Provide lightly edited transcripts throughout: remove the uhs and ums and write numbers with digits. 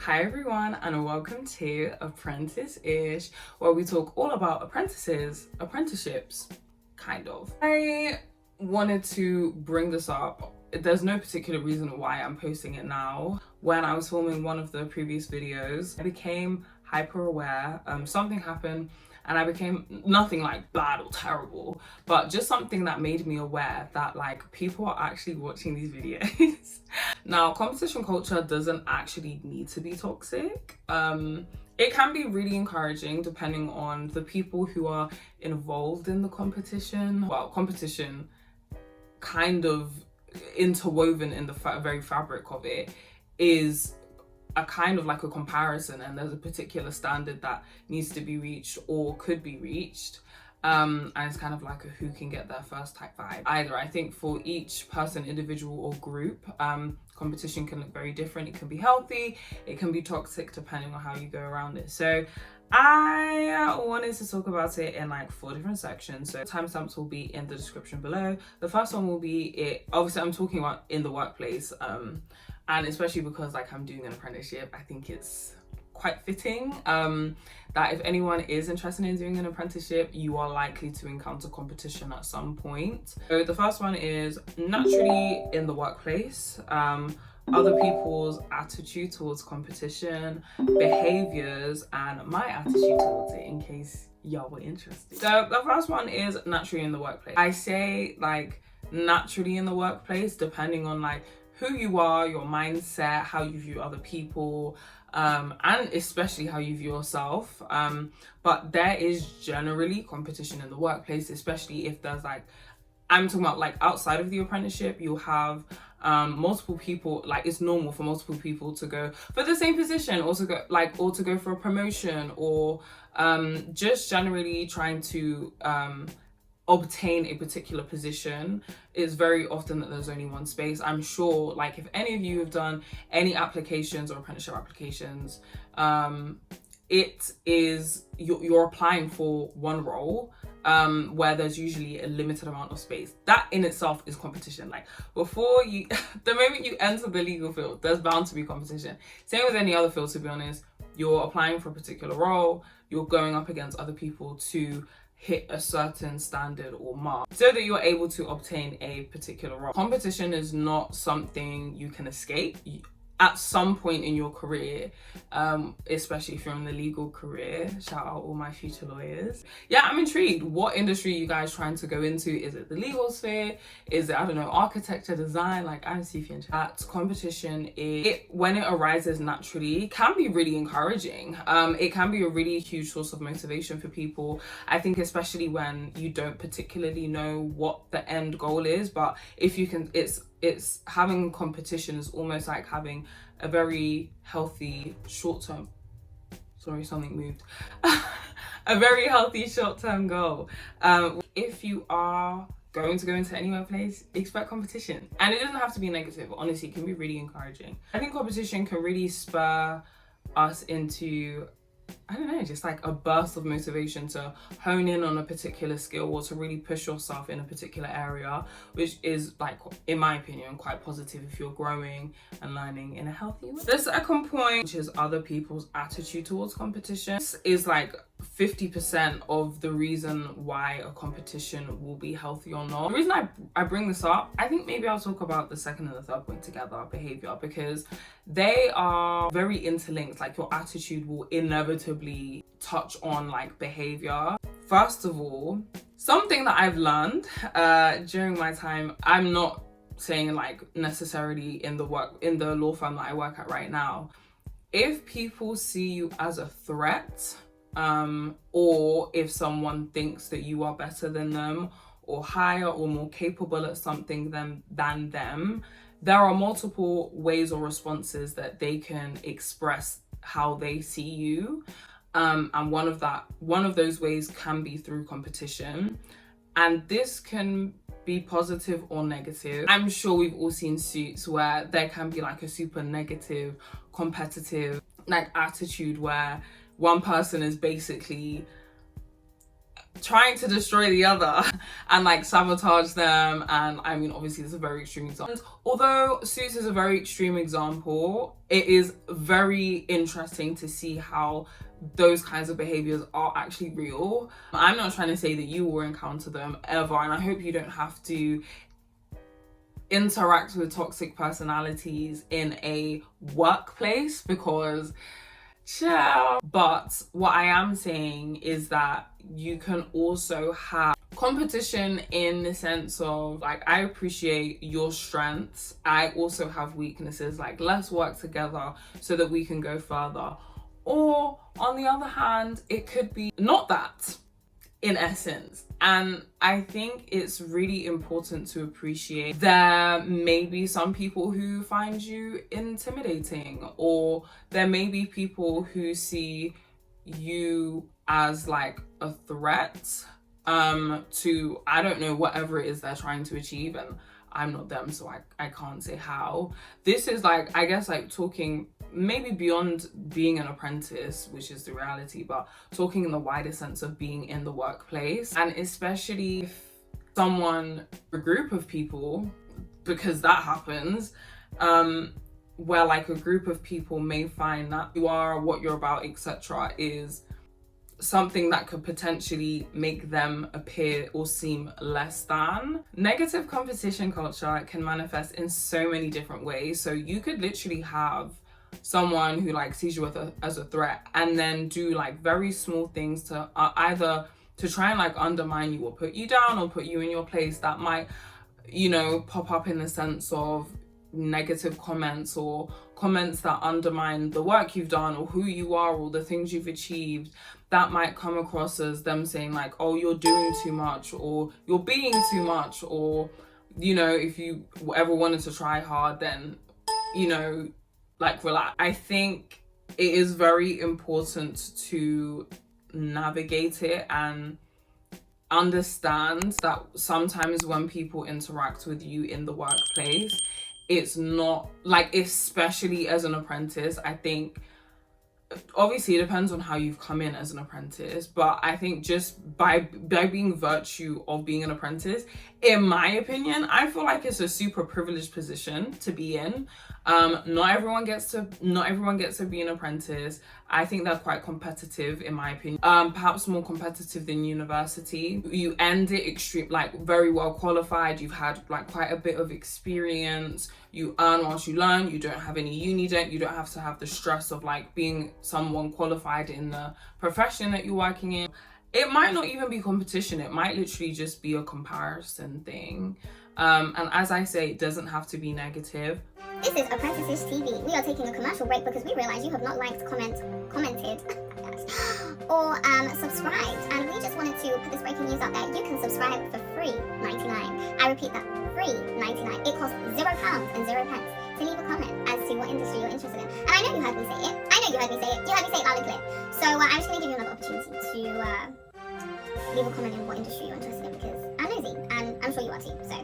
Hi everyone, and welcome to Apprenticeish, where we talk all about apprentices, apprenticeships, kind of. I wanted to bring this up. There's no particular reason why I'm posting it now. When I was filming one of the previous videos, I became hyper aware. Something happened and I became nothing like bad or terrible, but just something that made me aware that like people are actually watching these videos. Now, competition culture doesn't actually need to be toxic. It can be really encouraging depending on the people who are involved in the competition. Well, competition kind of interwoven in the very fabric of it is a kind of like a comparison, and there's a particular standard that needs to be reached or could be reached. And it's kind of like a who can get there first type vibe. Either I think for each person, individual or group, competition can look very different. It can be healthy, it can be toxic depending on how you go around it. So I wanted to talk about it in like 4 different sections. So timestamps will be in the description below. The first one will be it. Obviously, I'm talking about in the workplace, and especially because like I'm doing an apprenticeship, I think it's quite fitting that if anyone is interested in doing an apprenticeship, you are likely to encounter competition at some point. So the first one is naturally in the workplace, other people's attitude towards competition, behaviors, and my attitude towards it, in case y'all were interested. So the first one is naturally in the workplace. I say like naturally in the workplace depending on like who you are, your mindset, how you view other people, and especially how you view yourself. But there is generally competition in the workplace, especially if there's like, I'm talking about like outside of the apprenticeship, you'll have multiple people. Like it's normal for multiple people to go for the same position, or to go for a promotion, or just generally trying to obtain a particular position. Is very often that there's only one space. I'm sure like if any of you have done any applications or apprenticeship applications, it is you're applying for one role where there's usually a limited amount of space. That in itself is competition. Like before you the moment you enter the legal field, there's bound to be competition. Same with any other field, to be honest. You're applying for a particular role, you're going up against other people to hit a certain standard or mark so that you're able to obtain a particular role. Competition is not something you can escape. At some point in your career, especially if you're in the legal career, shout out all my future lawyers. Yeah, I'm intrigued. What industry are you guys trying to go into? Is it the legal sphere? Is it, I don't know, architecture, design? Like I'm CFA. That competition when it arises naturally, can be really encouraging. It can be a really huge source of motivation for people. I think especially when you don't particularly know what the end goal is, but if you can, it's having competition is almost like having a very healthy short-term, sorry, something moved, a very healthy short-term goal. If you are going to go into any workplace, expect competition. And it doesn't have to be negative, honestly, it can be really encouraging. I think competition can really spur us into, I don't know, just like a burst of motivation to hone in on a particular skill or to really push yourself in a particular area, which is like, in my opinion, quite positive if you're growing and learning in a healthy way. The second point, which is other people's attitude towards competition, is like 50% of the reason why a competition will be healthy or not. The reason I bring this up, I think maybe I'll talk about the second and the third point together, behavior, because they are very interlinked. Like your attitude will inevitably touch on like behavior. First of all, something that I've learned during my time, I'm not saying like necessarily in the law firm that I work at right now, if people see you as a threat, or if someone thinks that you are better than them or higher or more capable at something than them, there are multiple ways or responses that they can express how they see you. And one of those ways can be through competition. And this can be positive or negative. I'm sure we've all seen suits where there can be like a super negative, competitive like attitude where one person is basically trying to destroy the other and like sabotage them. And I mean, obviously this is a very extreme example. Although Suits is a very extreme example, it is very interesting to see how those kinds of behaviors are actually real. I'm not trying to say that you will encounter them ever, and I hope you don't have to interact with toxic personalities in a workplace, because ciao. But what I am saying is that you can also have competition in the sense of like, I appreciate your strengths, I also have weaknesses, like let's work together so that we can go further. Or on the other hand, it could be not that, in essence. And I think it's really important to appreciate there may be some people who find you intimidating, or there may be people who see you as like a threat to, I don't know, whatever it is they're trying to achieve. And I'm not them, so I can't say how. This is like, I guess, like talking maybe beyond being an apprentice, which is the reality, but talking in the wider sense of being in the workplace. And especially if someone, a group of people, because that happens, where like a group of people may find that you are, what you're about, etc., is something that could potentially make them appear or seem less than. Negative competition culture can manifest in so many different ways. So you could literally have someone who like sees you as a threat, and then do like very small things to either to try and like undermine you or put you down or put you in your place, that might, you know, pop up in the sense of negative comments or comments that undermine the work you've done or who you are or the things you've achieved. That might come across as them saying like, oh, you're doing too much, or you're being too much, or, you know, if you ever wanted to try hard, then, you know, like relax. I think it is very important to navigate it and understand that sometimes when people interact with you in the workplace, it's not like, especially as an apprentice, I think obviously it depends on how you've come in as an apprentice, but I think just by being virtue of being an apprentice, in my opinion, I feel like it's a super privileged position to be in. Not everyone gets to be an apprentice. I think they're quite competitive, in my opinion. Perhaps more competitive than university. You end it extreme, like very well qualified. You've had like quite a bit of experience. You earn whilst you learn. You don't have any uni debt. You don't have to have the stress of like being someone qualified in the profession that you're working in. It might not even be competition. It might literally just be a comparison thing. And as I say, it doesn't have to be negative. This is Apprenticeish TV. We are taking a commercial break because we realise you have not liked, commented, or subscribed. And we just wanted to put this breaking news out there. You can subscribe for free, 99. I repeat that, free, 99. It costs £0 and 0 pence to leave a comment as to what industry you're interested in. And I know you heard me say it. You heard me say it loud and clear. So I'm just going to give you another opportunity to leave a comment in what industry you're interested in, because I'm nosy and I'm sure you are too. So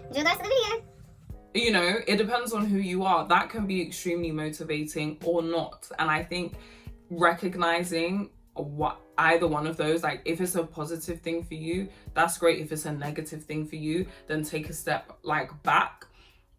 enjoy the rest of the video. You know, it depends on who you are. That can be extremely motivating or not. And I think recognizing what either one of those, like if it's a positive thing for you, that's great. If it's a negative thing for you, then take a step like back.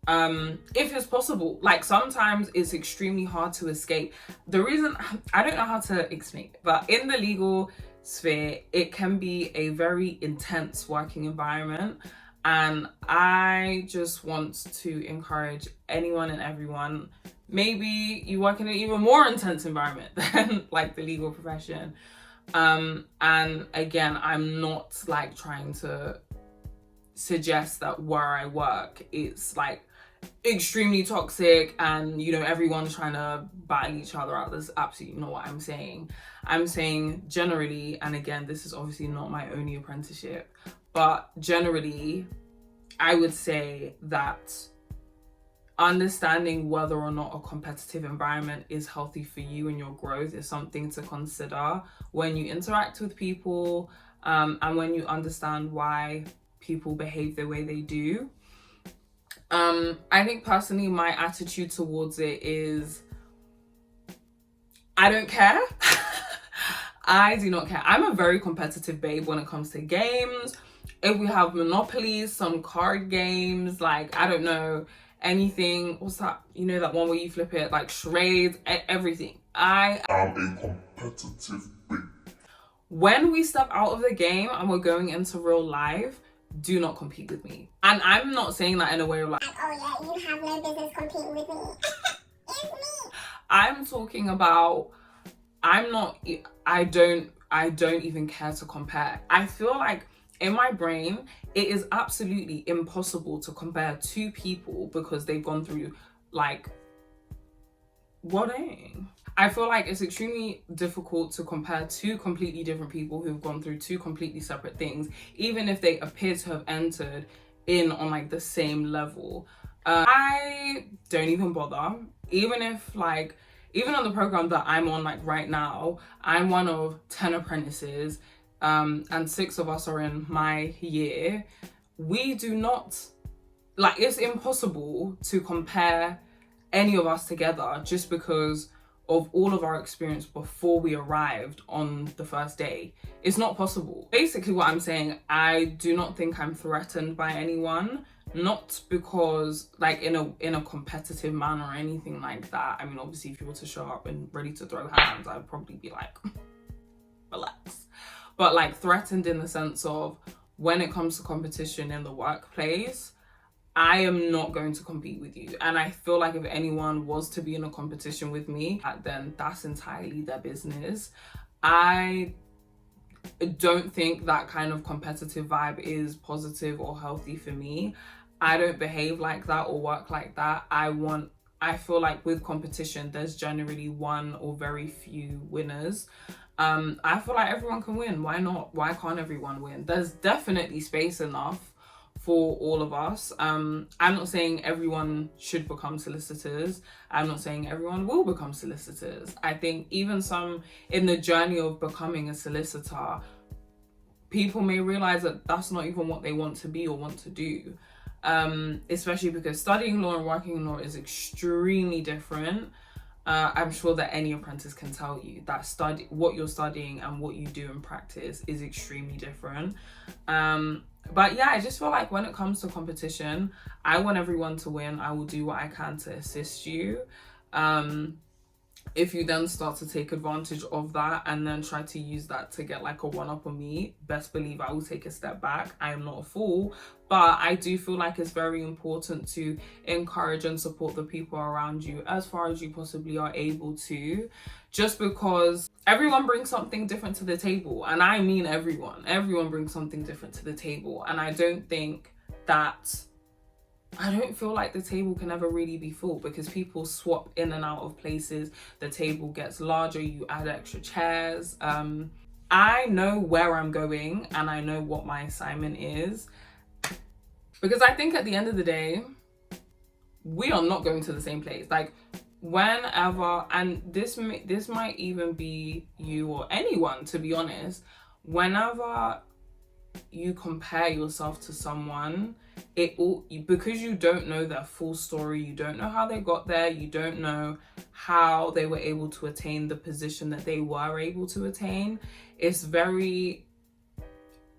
If it's possible. Like sometimes it's extremely hard to escape. The reason, I don't know how to explain it, but in the legal sphere, it can be a very intense working environment. And I just want to encourage anyone and everyone, maybe you work in an even more intense environment than like the legal profession. And again, I'm not like trying to suggest that where I work, it's like extremely toxic and, you know, everyone's trying to battle each other out. That's absolutely not what I'm saying. I'm saying generally, and again, this is obviously not my only apprenticeship, but generally, I would say that understanding whether or not a competitive environment is healthy for you and your growth is something to consider when you interact with people, and when you understand why people behave the way they do. I think personally, my attitude towards it is, I don't care. I do not care. I'm a very competitive babe when it comes to games. If we have Monopolies, some card games, like, I don't know, anything. What's that? You know, that one where you flip it, like charades, everything. I am a competitive babe. When we step out of the game and we're going into real life, do not compete with me. And I'm not saying that in a way of like, oh yeah, you have no business competing with me. It's me. I'm talking about, I don't even care to compare. I feel like in my brain, it is absolutely impossible to compare two people because they've gone through like wedding. I feel like it's extremely difficult to compare two completely different people who've gone through two completely separate things, even if they appear to have entered in on like the same level. I don't even bother. Even on the program that I'm on like right now, I'm one of 10 apprentices, and 6 of us are in my year. We do not, like, it's impossible to compare any of us together just because of all of our experience before we arrived on the first day. It's not possible. Basically what I'm saying, I do not think I'm threatened by anyone, not because like in a competitive manner or anything like that. I mean, obviously if you were to show up and ready to throw hands, I'd probably be like, relax. But like threatened in the sense of when it comes to competition in the workplace, I am not going to compete with you. And I feel like if anyone was to be in a competition with me, then that's entirely their business. I don't think that kind of competitive vibe is positive or healthy for me. I don't behave like that or work like that. I feel like with competition, there's generally one or very few winners. I feel like everyone can win. Why not? Why can't everyone win? There's definitely space enough for all of us. I'm not saying everyone should become solicitors. I'm not saying everyone will become solicitors. I think even some in the journey of becoming a solicitor, people may realize that that's not even what they want to be or want to do. Especially because studying law and working in law is extremely different. I'm sure that any apprentice can tell you that what you're studying and what you do in practice is extremely different. But yeah, I just feel like when it comes to competition, I want everyone to win. I will do what I can to assist you. If you then start to take advantage of that and then try to use that to get like a one-up on me, best believe I will take a step back. I am not a fool, but I do feel like it's very important to encourage and support the people around you as far as you possibly are able to, just because everyone brings something different to the table. And I mean everyone brings something different to the table. And I don't feel like the table can ever really be full because people swap in and out of places. The table gets larger, you add extra chairs. I know where I'm going and I know what my assignment is, because I think at the end of the day, we are not going to the same place. Like whenever, and this might even be you or anyone, to be honest, whenever you compare yourself to someone, because you don't know their full story, you don't know how they got there, you don't know how they were able to attain the position that they were able to attain, it's very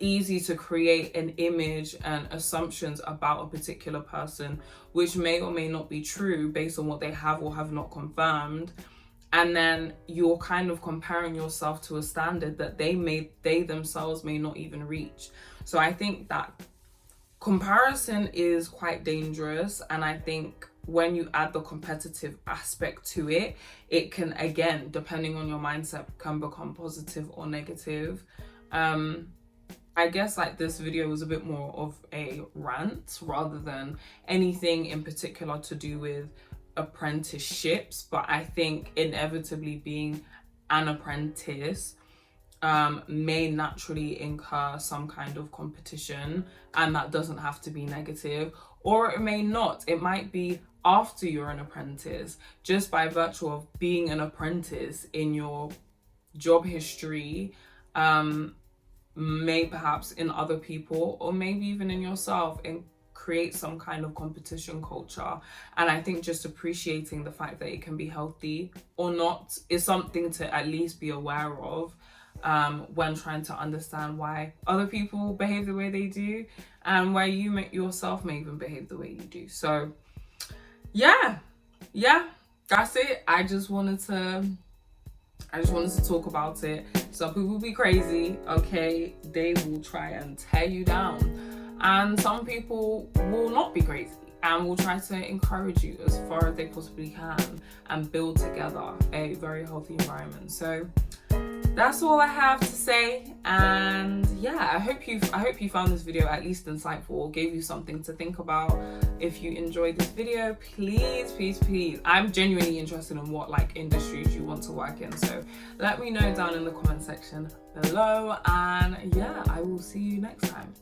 easy to create an image and assumptions about a particular person which may or may not be true based on what they have or have not confirmed. And then you're kind of comparing yourself to a standard that they themselves may not even reach. So I think that comparison is quite dangerous. And I think when you add the competitive aspect to it, it can, again, depending on your mindset, can become positive or negative. I guess like this video was a bit more of a rant rather than anything in particular to do with apprenticeships, but I think inevitably being an apprentice may naturally incur some kind of competition, and that doesn't have to be negative, or it may not. It might be after you're an apprentice, just by virtue of being an apprentice in your job history, may perhaps in other people or maybe even in yourself, and create some kind of competition culture. And I think just appreciating the fact that it can be healthy or not is something to at least be aware of. when trying to understand why other people behave the way they do, and why you yourself may even behave the way you do. So yeah, that's it. I just wanted to talk about it. Some people will be crazy, okay? They will try and tear you down. And some people will not be crazy and will try to encourage you as far as they possibly can and build together a very healthy environment. So that's all I have to say. And yeah, I hope you found this video at least insightful, gave you something to think about. If you enjoyed this video, please, I'm genuinely interested in what like industries you want to work in, so let me know down in the comment section below. And yeah, I will see you next time.